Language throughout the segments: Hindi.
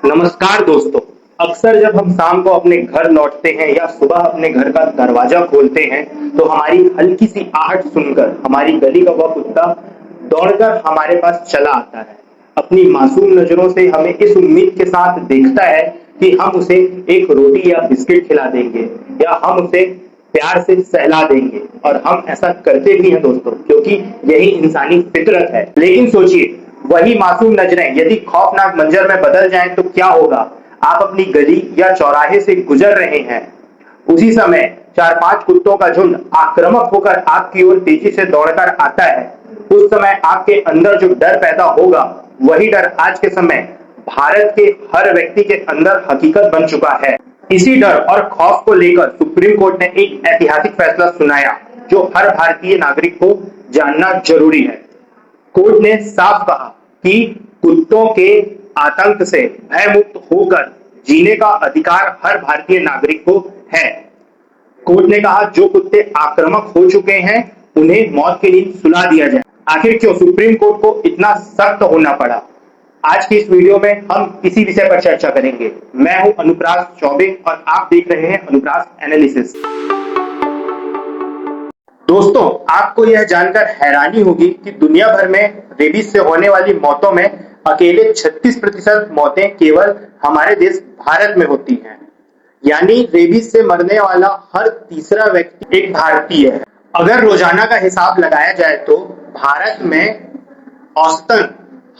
नमस्कार दोस्तों। अक्सर जब हम शाम को अपने घर लौटते हैं या सुबह अपने घर का दरवाजा खोलते हैं तो हमारी हल्की सी आहट सुनकर हमारी गली का वह कुत्ता दौड़कर हमारे पास चला आता है। अपनी मासूम नजरों से हमें इस उम्मीद के साथ देखता है कि हम उसे एक रोटी या बिस्किट खिला देंगे या हम उसे प्यार से सहला देंगे, और हम ऐसा करते भी हैं दोस्तों, क्योंकि यही इंसानी फितरत है। लेकिन सोचिए, वही मासूम नजरें यदि खौफनाक मंजर में बदल जाएं तो क्या होगा। आप अपनी गली या चौराहे से गुजर रहे हैं, उसी समय 4-5 कुत्तों का झुंड आक्रामक होकर आपकी ओर तेजी से दौड़कर आता है। उस समय आपके अंदर जो डर पैदा होगा, वही डर आज के समय भारत के हर व्यक्ति के अंदर हकीकत बन चुका है। इसी डर और खौफ को लेकर सुप्रीम कोर्ट ने एक ऐतिहासिक फैसला सुनाया जो हर भारतीय नागरिक को जानना जरूरी है। कोर्ट ने साफ कहा कि कुत्तों के आतंक से भयमुक्त होकर जीने का अधिकार हर भारतीय नागरिक को है। कोर्ट ने कहा, जो कुत्ते आक्रामक हो चुके हैं उन्हें मौत के नींद सुला दिया जाए। आखिर क्यों सुप्रीम कोर्ट को इतना सख्त होना पड़ा? आज की इस वीडियो में हम इसी विषय पर चर्चा करेंगे। मैं हूं अनुप्रास चौबे और आप देख रहे हैं अनुप्रास एनालिसिस। दोस्तों, आपको यह जानकर हैरानी होगी कि दुनिया भर में रेबीज से होने वाली मौतों में अकेले 36% मौतें केवल हमारे देश भारत में होती हैं। यानी रेबीज से मरने वाला हर तीसरा व्यक्ति एक भारतीय है। अगर रोजाना का हिसाब लगाया जाए तो भारत में औसतन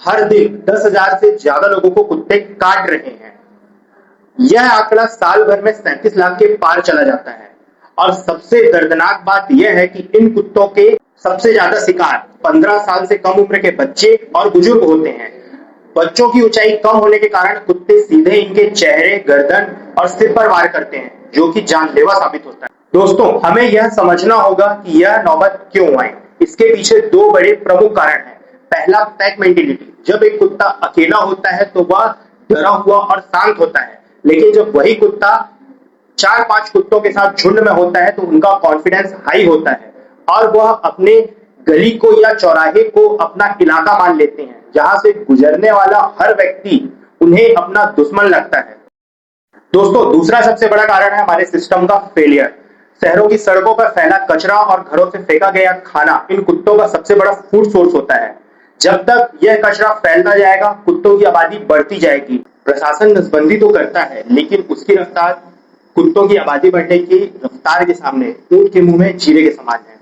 हर दिन 10,000 से ज्यादा लोगों को कुत्ते काट रहे हैं। यह आंकड़ा साल भर में 37 लाख के पार चला जाता है। और सबसे दर्दनाक बात यह है कि इन कुत्तों के सबसे ज्यादा शिकार 15 साल से कम उम्र के बच्चे और बुजुर्ग होते हैं। बच्चों की ऊंचाई कम होने के कारण कुत्ते सीधे इनके चेहरे, गर्दन और सिर पर वार करते हैं, जो कि जानलेवा साबित होता है। दोस्तों, हमें यह समझना होगा कि यह नौबत क्यों आई। इसके पीछे 2 बड़े प्रमुख कारण हैं। पहला, पैक मेंटेलिटी। जब एक कुत्ता अकेला होता है तो वह डरा हुआ और शांत होता है, लेकिन जब वही कुत्ता 4-5 कुत्तों के साथ झुंड में होता है तो उनका कॉन्फिडेंस हाई होता है और वह अपने गली को या चौराहे को अपना इलाका मान लेते हैं, जहां से गुजरने वाला हर व्यक्ति उन्हें अपना दुश्मन लगता है। दोस्तों, दूसरा सबसे बड़ा कारण है हमारे सिस्टम का फेलियर। शहरों की सड़कों पर फैला कचरा और घरों से फेंका गया खाना इन कुत्तों का सबसे बड़ा फूड सोर्स होता है। जब तक यह कचरा फैलता जाएगा, कुत्तों की आबादी बढ़ती जाएगी। प्रशासन नसबंदी तो करता है, लेकिन उसकी रफ्तार कुत्तों की आबादी बढ़ने की रफ्तार के सामने ऊंट के मुंह में जीरे के समान है।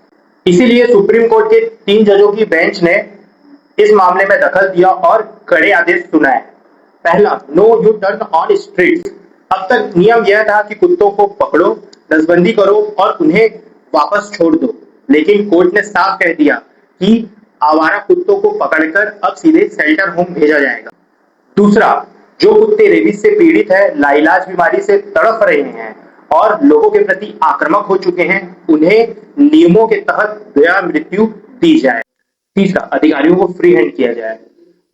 इसीलिए सुप्रीम कोर्ट के 3 जजों की बेंच ने इस मामले में दखल दिया और कड़े आदेश सुनाए। पहला, no U turn on streets. अब तक नियम यह था कि कुत्तों को पकड़ो, नसबंदी करो और उन्हें वापस छोड़ दो, लेकिन कोर्ट ने साफ कह दिया कि आवारा कुत्तों को पकड़कर अब सीधे शेल्टर होम भेजा जाएगा। दूसरा, जो कुत्ते रेबीज से पीड़ित है, लाइलाज बीमारी से तड़प रहे हैं और लोगों के प्रति आक्रामक हो चुके हैं, उन्हें नियमों के तहत दया मृत्यु दी जाए। तीसरा, अधिकारियों को फ्री हैंड किया जाए।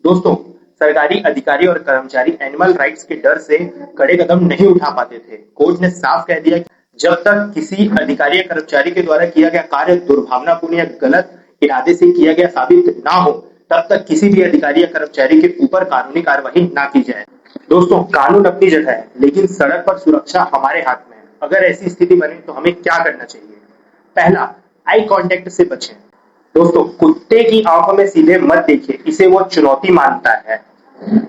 दोस्तों, सरकारी अधिकारी और कर्मचारी एनिमल राइट्स के डर से कड़े कदम नहीं उठा पाते थे। कोर्ट ने साफ कह दिया कि जब तक किसी अधिकारी या कर्मचारी के द्वारा किया गया कार्य दुर्भावनापूर्ण या गलत इरादे से किया गया साबित ना हो, तब तक किसी भी अधिकारी या कर्मचारी के ऊपर कानूनी कार्रवाई ना की जाए। दोस्तों, कानून अपनी जगह है, लेकिन सड़क पर सुरक्षा हमारे हाथ में है। अगर ऐसी स्थिति बने तो हमें क्या करना चाहिए? पहला, आई कांटेक्ट से बचें। दोस्तों, कुत्ते की आंखों में सीधे मत देखिए, इसे वो चुनौती मानता है।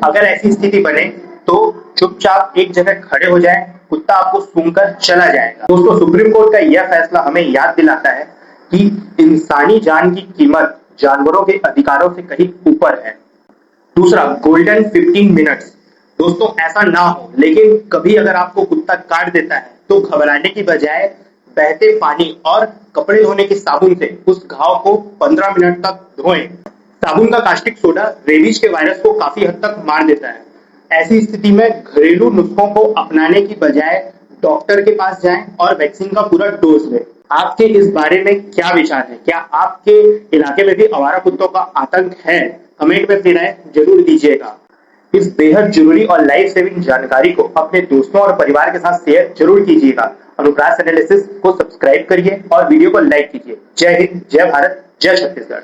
अगर ऐसी स्थिति बने तो चुपचाप एक जगह खड़े हो जाएं, कुत्ता आपको सूंघकर चला जाएगा। दोस्तों, सुप्रीम कोर्ट का यह फैसला हमें याद दिलाता है कि इंसानी जान की कीमत जानवरों के अधिकारों से कहीं ऊपर है। दूसरा, गोल्डन 15 मिनट्स। दोस्तों, ऐसा ना हो, लेकिन कभी अगर आपको कुत्ता काट देता है तो घबराने की बजाय बहते पानी और कपड़े धोने के साबुन से उस घाव को 15 मिनट तक धोएं। साबुन का कास्टिक सोडा रेबीज के वायरस को काफी हद तक मार देता है। ऐसी स्थिति में घरेलू नुस्खों को अपनाने की बजाय डॉक्टर के पास जाएं और वैक्सीन का पूरा डोज लें। आपके इस बारे में क्या विचार है? क्या आपके इलाके में भी आवारा कुत्तों का आतंक है? कमेंट में अपनी राय जरूर दीजिएगा। इस बेहद जरूरी और लाइफ सेविंग जानकारी को अपने दोस्तों और परिवार के साथ शेयर जरूर कीजिएगा। अनुप्रास एनालिसिस को सब्सक्राइब करिए और वीडियो को लाइक कीजिए। जय हिंद, जय भारत, जय छत्तीसगढ़।